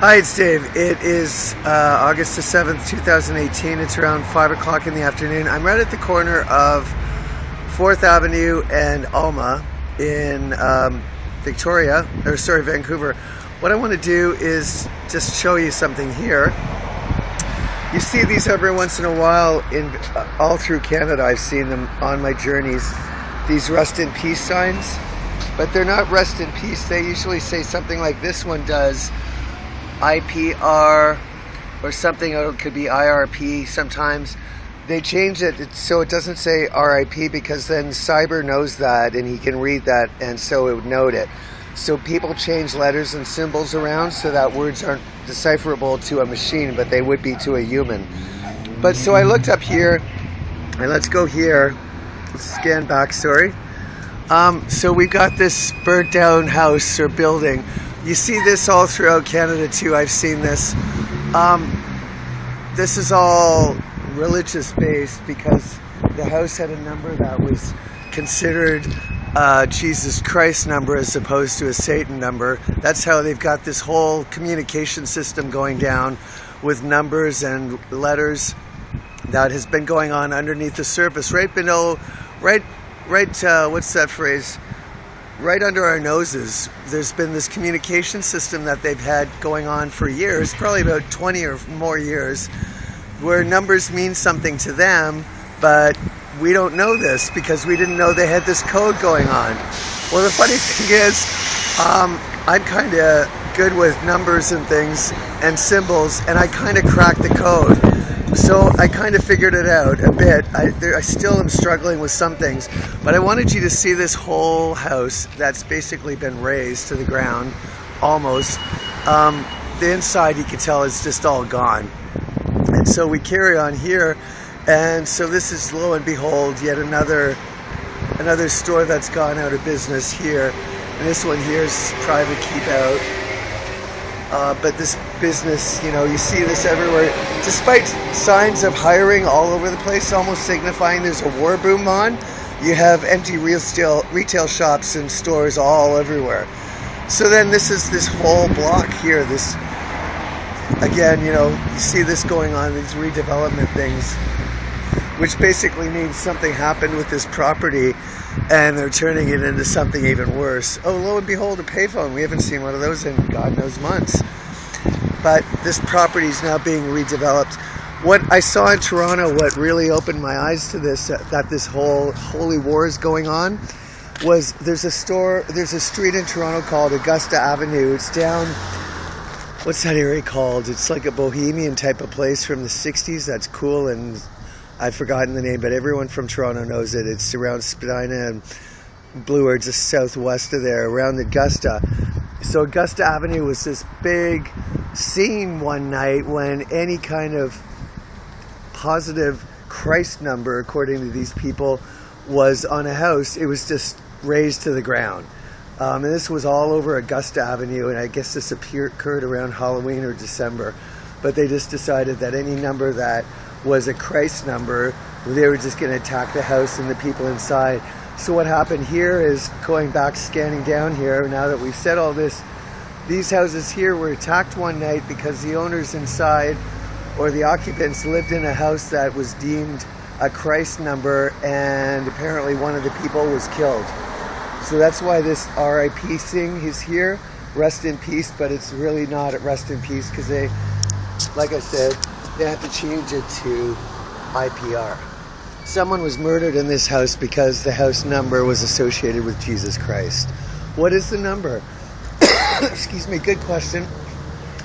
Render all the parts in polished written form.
Hi, it's Dave. It is August the 7th, 2018. It's around 5 o'clock in the afternoon. I'm right at the corner of 4th Avenue and Alma in Vancouver. What I want to do is just show you something here. You see these every once in a while all through Canada. I've seen them on my journeys, these rest in peace signs, but they're not rest in peace. They usually say something like this one does, IPR or something, or it could be IRP sometimes. They change it so it doesn't say RIP, because then cyber knows that and he can read that, and so it would note it. So people change letters and symbols around so that words aren't decipherable to a machine, but they would be to a human. But so I looked up here, and let's go here. Let's scan back, sorry. So we've got this burnt down house or building. You see this all throughout Canada too. I've seen this. This is all religious based because the house had a number that was considered Jesus Christ number as opposed to a Satan number. That's how they've got this whole communication system going down with numbers and letters that has been going on underneath the surface, right below, what's that phrase? Right under our noses. There's been this communication system that they've had going on for years, probably about 20 or more years, where numbers mean something to them, but we don't know this because we didn't know they had this code going on. Well, the funny thing is, I'm kind of good with numbers and things and symbols, and I kind of cracked the code. So I kind of figured it out a bit. I still am struggling with some things, but I wanted you to see this whole house that's basically been razed to the ground, almost. The inside, you can tell, is just all gone. And so we carry on here, and so this is, lo and behold, yet another store that's gone out of business here. And this one here is private keep out. But this business, you see this everywhere. Despite signs of hiring all over the place, almost signifying there's a war boom on, you have empty retail shops and stores all everywhere. So then this is this whole block here. This, again, you see this going on, these redevelopment things, which basically means something happened with this property and they're turning it into something even worse. Oh, lo and behold, a payphone. We haven't seen one of those in God knows months. But this property is now being redeveloped. What I saw in Toronto, what really opened my eyes to this, that this whole holy war is going on, was there's a street in Toronto called Augusta Avenue. It's down, what's that area called? It's like a bohemian type of place from the 60s. That's cool, and I've forgotten the name, but everyone from Toronto knows it. It's around Spadina and Blue, just southwest of there, around Augusta. So Augusta Avenue was this big scene one night when any kind of positive Christ number, according to these people, was on a house. It was just razed to the ground. And this was all over Augusta Avenue, and I guess this occurred around Halloween or December. But they just decided that any number that was a Christ number, they were just going to attack the house and the people inside. So what happened here is, going back, scanning down here, now that we've said all this, these houses here were attacked one night because the owners inside, or the occupants, lived in a house that was deemed a Christ number, and apparently one of the people was killed. So that's why this RIP thing is here, rest in peace, but it's really not at rest in peace because they, like I said, they have to change it to IPR. Someone was murdered in this house because the house number was associated with Jesus Christ. What is the number? Excuse me, good question.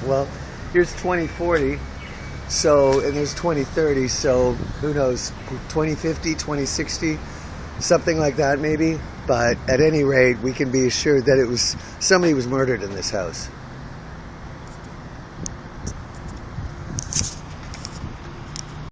Well, here's 2040, and there's 2030, so who knows, 2050, 2060, something like that maybe. But at any rate, we can be assured that somebody was murdered in this house.